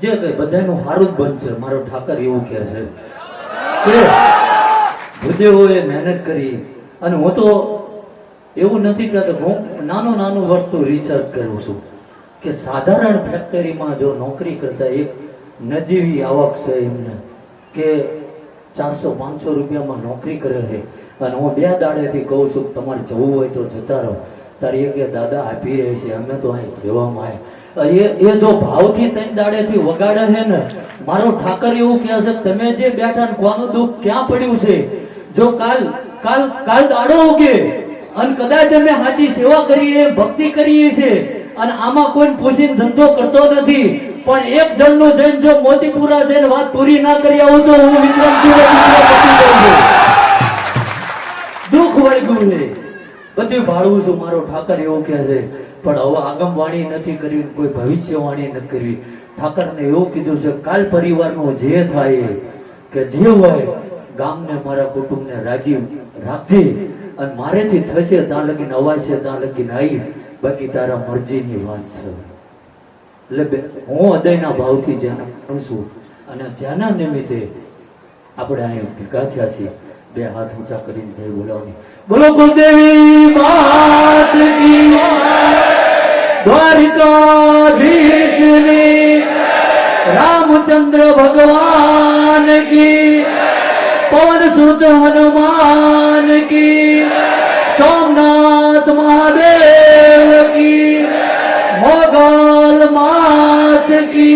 જે કઈ બધાનું સારું જ બનશે. મારો ઠાકર એવું કહે છે કે ભૂદેવોએ મહેનત કરી. અને હું તો એવું નથી કહેતો, હું નાનું વસ્તુ રિસર્ચ કરું છું કે સાધારણ ફેક્ટરીમાં જો નોકરી કરતા એક નજીવી આવક છે એમને કે 400-500 રૂપિયામાં નોકરી કરે છે. અને હું 2 દાડેથી કહું છું તમારે જવું હોય તો જતા રહો. તારી એ કે દાદા આપી રહે છે, અમે તો અહીં સેવામાં એ જો ભાવથી 3 દાડેથી વગાડે છે ને, મારો ઠાકર એવું કહે છે તમે જે બેઠા કોનું દુઃખ ક્યાં પડ્યું છે. જો કાલ દાડો ઉગે અને કદાચ અમે સાચી સેવા કરીએ, ભક્તિ કરીએ છે અને આમાં કોઈ પૂછીને ધંધો કરતો નથી, પણ એક જણનું જઈને જો મોતીપુરા જઈને વાત પૂરી ના કરી આવું તો હું દુઃખ વળગ્યું છે, બધું ભાળવું છું. મારો ઠાકર એવું કહે છે. પણ હવે આગમવાણી નથી કરવી, કોઈ ભવિષ્યવાણી નથી કરવી. ઠાકરને એવું કીધું છે કાલ પરિવારનું જે થાય કે જે હોય ગામને મારા કુટુંબને રાજી રાખજે અને મારેથી થશે ત્યાં લગીને અવાશે ત્યાં લગીને આવી, બાકી તારા મરજીની વાત છે. એટલે હું હૃદયના ભાવથી જેને કરું છું અને જેના નિમિત્તે આપણે અહીં ભેગા થયા છીએ, 2 હાથ ઊંચા કરીને જય બોલાવની. બોલો કુલદેવી માત કી, દ્વારિકાધીશની, રામચંદ્ર ભગવાન કી, પवन सुत हनुमान की, सोमनाथ महादेव की, मोगल मात की,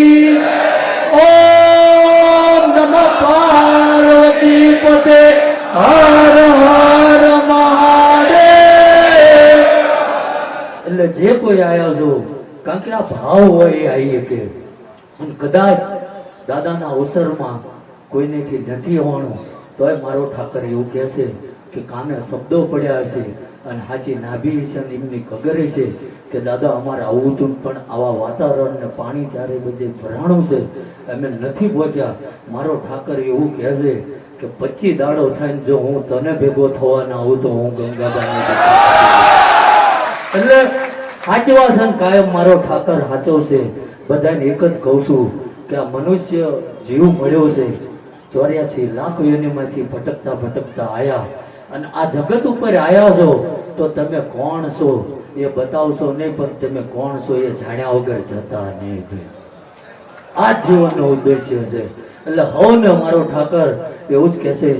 ओम नमः पार्वती पते, हर हर મહાદેવ. એટલે જે કોઈ આયા છો, કારણ કે આ ભાવ હોય એ આવીએ કે કદાચ દાદાના અવસરમાં કોઈનેથી નથી હોવાનું તોય મારો ઠાકર એવું કહે છે કે કાને શબ્દો પડ્યા હશે અને સાચી નાભી છે એમની કગરે છે કે દાદા અમારે આવું હતું, પણ આવા વાતાવરણ ને પાણી ચારે બધે ભરાણું છે, અમે નથી પહોંચ્યા. મારો ઠાકર એવું કહે છે કે 25 દાડો થાય જો હું તને ભેગો થવાના આવું તો હું ગંગાબાને એટલે સાચવા છે કાયમ મારો ઠાકર સાચવશે. બધાને એક જ કહું છું કે આ મનુષ્ય જીવ મળ્યો છે 84 લાખ યોનિમાંથી ભટકતા આયા અને આ જગત ઉપર આયા છો તો તમે કોણ છો એ બતાવશો નહીં, પણ તમે કોણ છો એ જાણ્યા વગર જતા નહીં. આ જીવનનો ઉદ્દેશ્ય છે. એટલે હવને મારો ઠાકર એવું જ કહેશે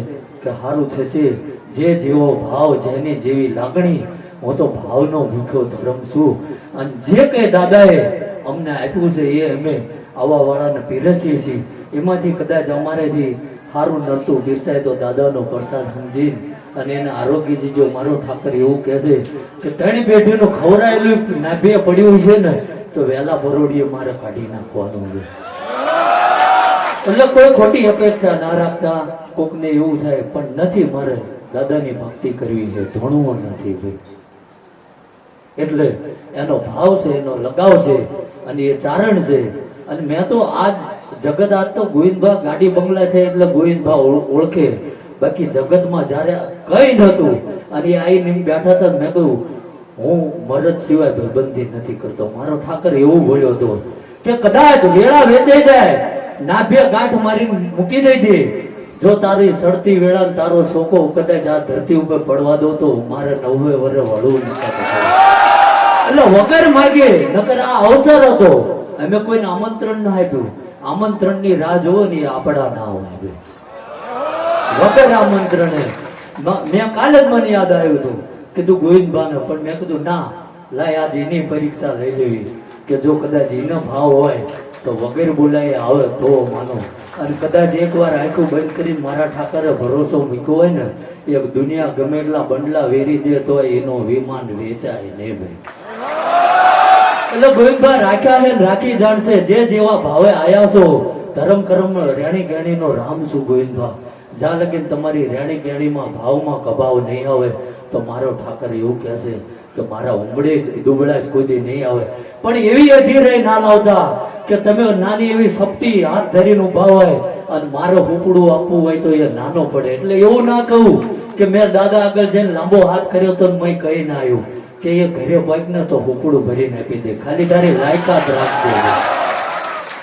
કે સારું થશે જે જેવો ભાવ, જેની જેવી લાગણી. હું તો ભાવનો ભૂખ્યો ધર્મ છું અને જે કઈ દાદાએ અમને આપ્યું છે એ અમે આવા વાળાને પીરસીએ છીએ. એમાંથી કદાચ અમારેથી સારું નડતું પીરસાય તો દાદાનો પ્રસાદ સમજી અને એને આરોગ્ય દીજો. મારો ઠાકર એવું કહે છે કે 3 પેઢીનું ખવડાયેલું નાભે પડ્યું છે ને તો વહેલા ભરોડીએ મારે કાઢી નાખવાનું છે. એટલે કોઈ ખોટી અપેક્ષા ના રાખતા. કોકને એવું થાય પણ નથી, મારે દાદાની ભક્તિ કરવી છે, ધણવું નથી ભાઈ. એટલે એનો ભાવ છે, એનો લગાવ છે અને એ ચારણ છે. અને મેં તો આજ જગત આજ તો ગોવિંદભા ગાડી બંગલા છે એટલે ગોવિંદભા ઓળખે, બાકી જગતમાં જયારે કઈ નતું અને એ આઈને બેઠા હતા. મેં કહ્યું હું મરદ સિવાય ભાઈબંધી નથી કરતો. મારો ઠાકર એવું બોલ્યો હતો કે કદાચ વેળા વેચાઈ જાય, નાભે ગાંઠ મારી મૂકી દેજે, જો તારી સડતી વેળા તારો શોકો કદાચ આ ધરતી ઉપર પડવા દો તો મારે 90 વર્ષ વળવું નથી. એટલે વગર માગે, નકર આ અવસર હતો. અમે કોઈને આમંત્રણ ના આપ્યું, આમંત્રણની રાહ જોવો ને આપડા ના હોય. વગર આમંત્રણે મેં કાલે જ મને યાદ આવ્યું હતું કીધું ગોવિંદભાને, પણ મેં કીધું ના લાય આજ એની પરીક્ષા લઈ લેવી કે જો કદાચ એનો ભાવ હોય તો વગર બોલાય આવે તો માનો. અને કદાચ એકવાર આંખું બંધ કરી મારા ઠાકરે ભરોસો મૂક્યો હોય ને, એક દુનિયા ગમે એટલા બંડલા વેરી દે તો એનો વિમાન વેચાય નહીં ભાઈ. એટલે ગોવિંદભા રાખ્યા છે, રાખી જાણશે. જે જેવા ભાવે આયા છો, ધર્મ કર્મ રેણી ગેણી નો રામ છું ગોવિંદભા. જ્યાં લગીને તમારી રેણી ગેણીમાં ભાવમાં કભાવ નહીં આવે તો મારો ઠાકર એવું કહે છે કે મારા ઉંબળે દુબળા કોઈ દી નહીં આવે. પણ એવી અધીરાઈ ના લાવતા કે તમે નાની એવી સપટી હાથ ધરીને ઉભા હોય અને મારે હુકડું આપવું હોય તો એ નાનો પડે. એટલે એવું ના કહું કે મેં દાદા આગળ જઈને લાંબો હાથ કર્યો તો મેં કહી ના આવ્યું કે એ ઘરે પગ ને તો હુકડું ભરીને આપી દે, ખાલી તારી લાયકાત રાખજો.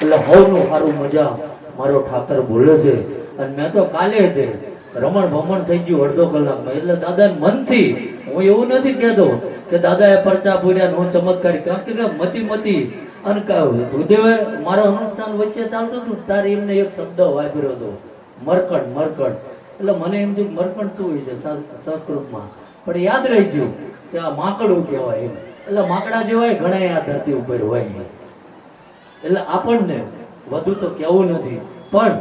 એટલે હવનું સારું મજા મારો ઠાકર બોલે છે. અને મેં તો કાલે તે રમણ ભમણ થઈ ગયું અડધો કલાકમાં. એટલે દાદા મનથી, હું એવું નથી કહેતો કે દાદાએ પરચા પૂર્યા હું ચમત્કારી, કારણ કે મતી અને ભૂદેવે મારો અનુષ્ઠાન વચ્ચે ચાલતું હતું તારે એમને એક શબ્દ વાપર્યો હતો, મરકડ. એટલે મને એમ થયું મરકડ શું હોય છે સંસ્કૃતમાં, પણ યાદ રહી ગયું કે આ માકડું કહેવાય એમ. એટલે માકડા જેવાય ઘણા આ ધરતી ઉપર હોય. એટલે આપણને વધુ તો કહેવું નથી, પણ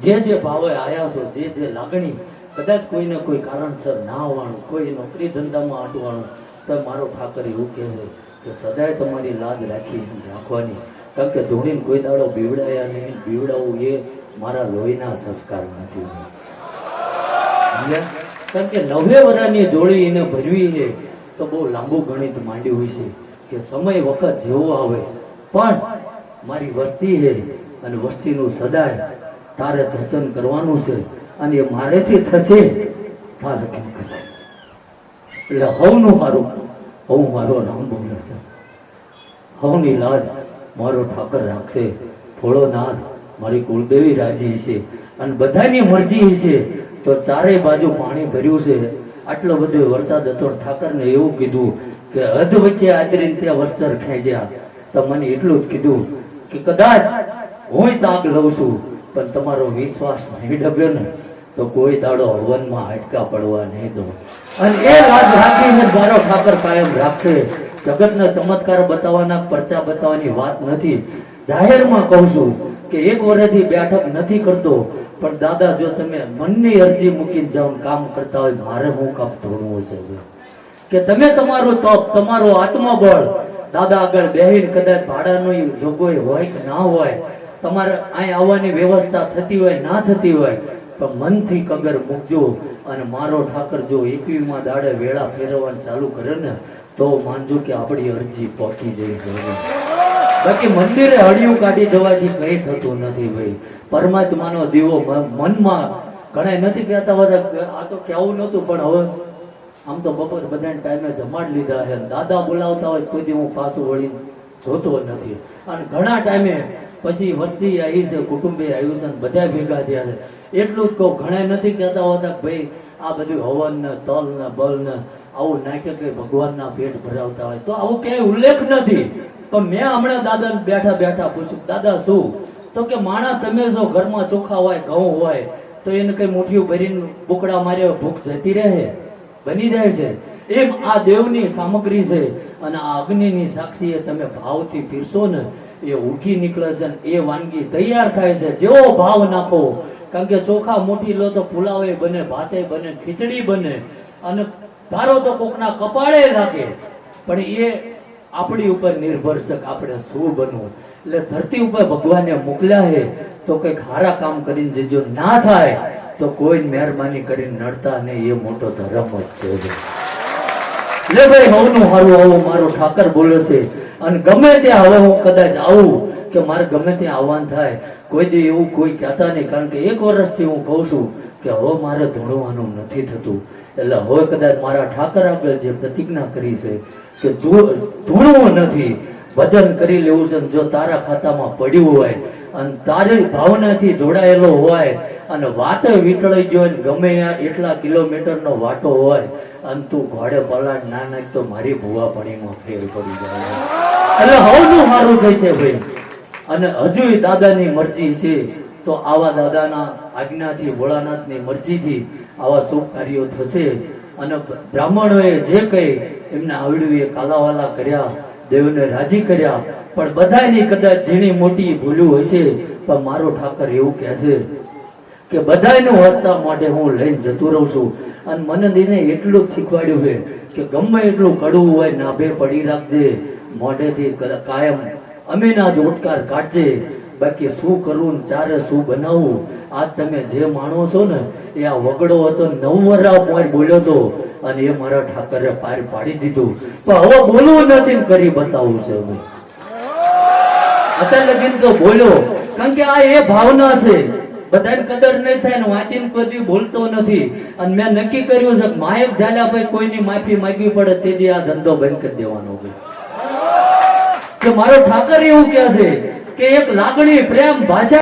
જે ભાવે આયા છો, જે લાગણી, કદાચ કોઈને કોઈ કારણસર ના આવવાનું, કોઈ નોકરી ધંધામાં અટવાનું, તો મારો ઠાકર એવું કહે છે કે સદાય તમારી લાજ રાખવાની, કારણ કે ધૂણીને કોઈ દાડો બીવડાયા નહીં. બીવડાવવું એ મારા લોહીના સંસ્કાર નથી. કારણ કે 90 વર્ષની જોડી એને ભરવી છે તો બહુ લાંબુ ગણિત માંડ્યું હોય છે કે સમય વખત જેવો આવે, પણ મારી વસ્તી છે અને વસ્તીનું સદાય તારે જતન કરવાનું છે, અને એ મારેથી થશે તારે કેમ કરે. એટલે હવનું મારું, હવ મારો નામ બોલે છે, હવની લાજ મારો ઠાકર રાખશે. ભોળોનાથ મારી કુળદેવી રાજી છે, અને બધાની મરજી છે. તો ચારે બાજુ પાણી ભર્યું છે, આટલો બધો વરસાદ હતો. ઠાકરને એવું કીધું કે હદ વચ્ચે આદરીને ત્યાં વસ્ત્ર ખેંચ્યા. તો મને એટલું જ કીધું કે કદાચ હું તાક લઉં છું, પણ તમારો વિશ્વાસ નહીં ડબ્યો ને તો કોઈ દાડો હવનમાં હાડકા પડવા નહીં દો. અને એ વાત રાખીને મારો ઠાકર કાયમ રાખશે. જગતના ચમત્કાર બતાવવાના, પરચા બતાવવાની વાત નથી. જાહેરમાં કહું છું કે એક વર્ષથી બેઠક નથી કરતો, પણ દાદા જો તમે મનની અરજી મૂકીને જાઓ કામ કરતા હોય, મારે હું કામ ધોણવું છે કે તમે તમારું તપ, તમારો આત્મબળ દાદા આગળ બેહીને, કદાચ ભાડાનો જોગવાઈ હોય કે ના હોય, તમારે અહીં આવવાની વ્યવસ્થા થતી હોય ના થતી હોય, તો મનથી કગર મૂકજો. અને મારો ઠાકર જો 21માં દાડે વેળા ફેરવવાનું ચાલુ કરે ને તો માનજો કે આપણી અરજી પહોંચી જઈ જરૂર. બાકી મંદિરે હળિયું કાઢી જવાથી કઈ થતું નથી ભાઈ. પરમાત્માનો દીવો મનમાં ઘણા નથી કહેતા બધા, આ તો કેવું નતું, પણ હવે આમ તો બપોર બધાને ટાઈમે જમાડ લીધા છે. દાદા બોલાવતા હોય કોઈ દી હું પાછું વળી જોતો નથી. અને ઘણા ટાઈમે પછી વસ્તી આવી છે, કુટુંબે આવ્યું છે, બધા ભેગા થયા છે. એટલું જ કહું, ઘણા નથી કહેતા હોતા ભાઈ આ બધું હવન ને તલ ને બલ ને આવું નાખે કે ભગવાનના પેટ ભરાવતા હોય, તો આવું ક્યાંય ઉલ્લેખ નથી. પણ મેં હમણાં દાદાને બેઠા પૂછ્યું, દાદા શું? તો કે માણા તમે જો ઘરમાં ચોખા હોય, ઘઉં હોય, તો એને કઈ મુઠ્ઠીઓ ભરીને બુકડા માર્યા ભૂખ જતી રહે, બની જાય છે. એમ આ દેવની સામગ્રી છે, અને આ અગ્નિની સાક્ષીએ તમે ભાવથી પીરસો ને એ ઉઠી નીકળે છે, એ વાનગી તૈયાર થાય છે. જેવો ભાવ નાખો, કારણ કે ચોખા મુઠ્ઠી લો તો પુલાવે બને, ભાતે બને, ખીચડી બને, અને ધારો તો કોકના કપાળે રાખે, પણ એ આપણી ઉપર નિર્ભર છે કે આપણે શું બનવું. એટલે ધરતી ઉપર ભગવાને મોકલ્યા છે તો કંઈક સારા કામ કરીને જજો, ના થાય તો કોઈ મહેરબાની કરીને નડતા નહીં, એ મોટો ધર્મ જ છે. લે ભાઈ હવનું હારું આવું મારો ઠાકર બોલે છે. અને ગમે ત્યાં હવે હું કદાચ આવું કે મારે ગમે ત્યાં આવવાનું થાય, કોઈ દી એવું કોઈ કહેતા નહીં, કારણ કે 1 વર્ષથી હું કહું છું કે હવે મારે ધૂણવાનું નથી થતું. એટલે હવે કદાચ મારા ઠાકર આગળ જે પ્રતિજ્ઞા કરી છે કે ધૂણવું નથી, ભજન કરી લેવું છે. જો તારા ખાતામાં પડ્યું હોય અને તારી ભાવનાથી જોડાયેલો હોય અને વાતે વીટળાઈ ગયો, ગમે એટલા કિલોમીટરનો વાટો હોય, અને તું ઘોડે પલાટ ના નાખ તો મારી ભૂવા પણીમાં ફેર પડી જાય. એટલે હવનું સારું થઈ છે ભાઈ. અને હજુ દાદાની મરજી છે તો આવા દાદાના આજ્ઞાથી, ભોળાનાથની મરજીથી આવા શુભ કાર્યો થશે. અને બ્રાહ્મણોએ જે કઈ એમને આવડ્યું એ કાલાવાલા કર્યા, દેવને રાજી કર્યા, પણ બધાની કદાચ ઝીણી મોટી ભૂલ્યું હશે, પણ મારો ઠાકર એવું કહે છે કે બધાનું હસતા માટે હું લઈને જતો રહું છું. અને મને દિને એટલું જ શીખવાડ્યું છે કે ગમે એટલું કડવું હોય નાભે પડી રાખજે, મોઢેથી કાયમ અમીના જ ઓટકાર કાઢજે. બાકી શું કરવું, ચારે શું બનાવવું, આજ તમે જે માણો છો ને એ આ વગડો હતો 9 વર્ષ બોલ્યો હતો, અને એ મારા ઠાકરે પાર પાડી દીધું. પણ હવે બોલવું નથી, કરી બતાવવું છે. અત્યારે લગીન તો બોલ્યો, કારણ કે આ એ ભાવના છે. બધાને કદર નહીં થાય ને વાંચીને કોઈ બોલતો નથી. અને મેં નક્કી કર્યું છે માયક ઝાલ્યા પછી કોઈની માફી માંગવી પડે તેથી આ ધંધો બંધ કરી દેવાનો કે મારો ઠાકર એવું કહે છે કે એક લાગણી પ્રેમ ભાષા